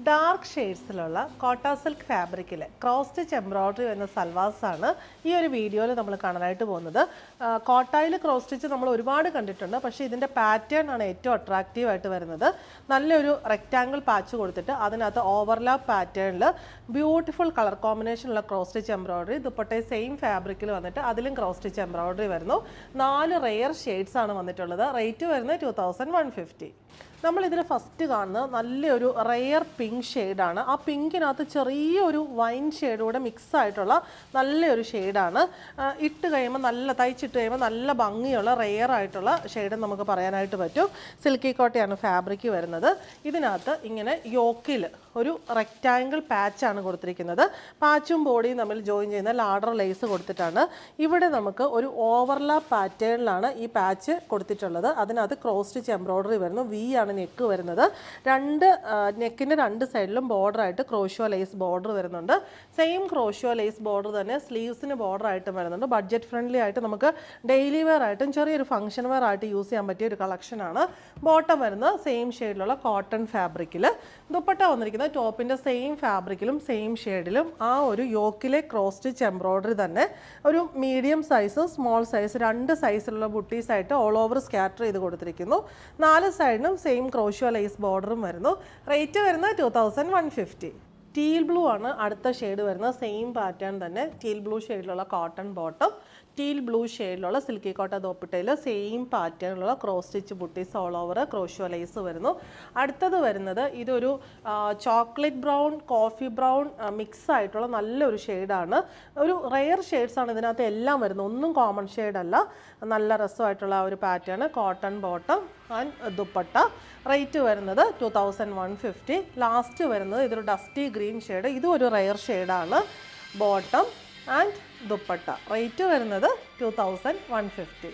Dark ഷെയ്ഡ്സിലുള്ള കോട്ട silk ഫാബ്രിക്കിൽ cross stitch embroidery എന്ന സൽവാസാണ് ഈ ഒരു വീഡിയോയിൽ നമ്മൾ കാണാനായിട്ട് പോകുന്നത്. കോട്ടയിൽ ക്രോസ് സ്റ്റിച്ച് നമ്മൾ ഒരുപാട് കണ്ടിട്ടുണ്ട്, പക്ഷേ ഇതിൻ്റെ പാറ്റേൺ ആണ് ഏറ്റവും അട്രാക്റ്റീവ് ആയിട്ട് വരുന്നത്. നല്ലൊരു റെക്റ്റാങ്കിൾ പാച്ച് കൊടുത്തിട്ട് അതിനകത്ത് ഓവർലാപ്പ് പാറ്റേണിൽ ബ്യൂട്ടിഫുൾ കളർ കോമ്പിനേഷനുള്ള cross stitch embroidery, dupatta same ഫാബ്രിക്കിൽ വന്നിട്ട് അതിലും ക്രോസ് സ്റ്റിച്ച് എംബ്രോയ്ഡറി വരുന്നു. 4 റെയർ ഷെയ്ഡ്സ് ആണ് വന്നിട്ടുള്ളത്. റേറ്റ് വരുന്നത് 2150. നമ്മളിതിൽ ഫസ്റ്റ് കാണുന്നത് നല്ലൊരു റെയർ പിങ്ക് ഷെയ്ഡാണ്. ആ പിങ്കിനകത്ത് ചെറിയൊരു വൈൻ ഷെയ്ഡൂടെ മിക്സ് ആയിട്ടുള്ള നല്ലൊരു ഷെയ്ഡാണ്. ഇട്ട് കഴിയുമ്പോൾ തയ്ച്ചിട്ട് കഴിയുമ്പോൾ നല്ല ഭംഗിയുള്ള റെയർ ആയിട്ടുള്ള ഷെയ്ഡ് നമുക്ക് പറയാനായിട്ട് പറ്റും. സിൽക്കി കോട്ടയാണ് ഫാബ്രിക് വരുന്നത്. ഇതിനകത്ത് ഇങ്ങനെ യോക്കിൽ ഒരു റെക്റ്റാങ്കിൾ പാച്ചാണ് കൊടുത്തിരിക്കുന്നത്. പാച്ചും ബോഡിയും തമ്മിൽ ജോയിൻ ചെയ്യുന്ന ലാഡർ ലേസ് കൊടുത്തിട്ടാണ്. ഇവിടെ നമുക്ക് ഒരു ഓവർലാപ്പ് പാറ്റേണിലാണ് ഈ പാച്ച് കൊടുത്തിട്ടുള്ളത്. അതിനകത്ത് ക്രോസ് സ്റ്റിച്ച് എംബ്രോയ്ഡറി വരുന്നു. വി ആണ് നെക്ക് വരുന്നത്. നെക്കിൻ്റെ 2 സൈഡിലും ബോർഡറായിട്ട് ക്രോഷ്യോ ലേസ് ബോർഡർ വരുന്നുണ്ട്. സെയിം ക്രോഷ്യോ ലേസ് ബോർഡർ തന്നെ സ്ലീവ്സിന് ബോർഡറായിട്ടും വരുന്നുണ്ട്. ബഡ്ജറ്റ് ഫ്രണ്ട്ലി ആയിട്ട് നമുക്ക് ഡെയിലി വെയർ ആയിട്ടും ചെറിയൊരു ഫംഗ്ഷൻ വെയർ ആയിട്ട് യൂസ് ചെയ്യാൻ പറ്റിയ ഒരു കളക്ഷനാണ്. ബോട്ടം വരുന്നത് സെയിം ഷെയ്ഡിലുള്ള കോട്ടൺ ഫാബ്രിക്കിൽ. ദുപ്പട്ട വന്നിരിക്കുന്നത് ടോപ്പിൻ്റെ സെയിം ഫാബ്രിക്കിലും സെയിം ഷെയ്ഡിലും ആ ഒരു യോക്കിലെ ക്രോസ് സ്റ്റിച്ച് എംബ്രോയ്ഡറി തന്നെ ഒരു മീഡിയം സൈസ്, സ്മോൾ സൈസ് 2 സൈസിലുള്ള ബുട്ടീസായിട്ട് ഓൾ ഓവർ സ്കാറ്റർ ചെയ്ത് കൊടുത്തിരിക്കുന്നു. 4 സൈഡിനും സെയിം ക്രോഷ്യോ ലേസ് ബോർഡറും വരുന്നു. റേറ്റ് വരുന്നത് 2150. ടീൽ ബ്ലൂ ആണ് അടുത്ത ഷെയ്ഡ് വരുന്നത്. സെയിം പാറ്റേൺ തന്നെ ടീൽ ബ്ലൂ ഷെയ്ഡിലുള്ള കോട്ടൺ ബോട്ടം, ടീൽ ബ്ലൂ ഷെയ്ഡിലുള്ള സിൽക്കി കോട്ട ദോപ്പട്ടയിൽ സെയിം പാറ്റേണിലുള്ള cross stitch buttis all over crochet lace വരുന്നു. അടുത്തത് വരുന്നത് ഇതൊരു chocolate brown, coffee brown mix ആയിട്ടുള്ള നല്ലൊരു ഷെയ്ഡാണ്. ഒരു റെയർ ഷെയ്ഡ്സാണ് ഇതിനകത്ത് എല്ലാം വരുന്നത്, ഒന്നും കോമൺ ഷെയ്ഡല്ല. നല്ല രസമായിട്ടുള്ള ഒരു pattern, cotton bottom and dupatta. Rate വരുന്നത് 2150. ലാസ്റ്റ് വരുന്നത് ഇതൊരു ഡസ്റ്റി ഗ്രീൻ ഷെയ്ഡ്, ഇതും ഒരു റെയർ ഷെയ്ഡാണ്. Bottom and dupatta. റേറ്റ് വരുന്നത് 2150.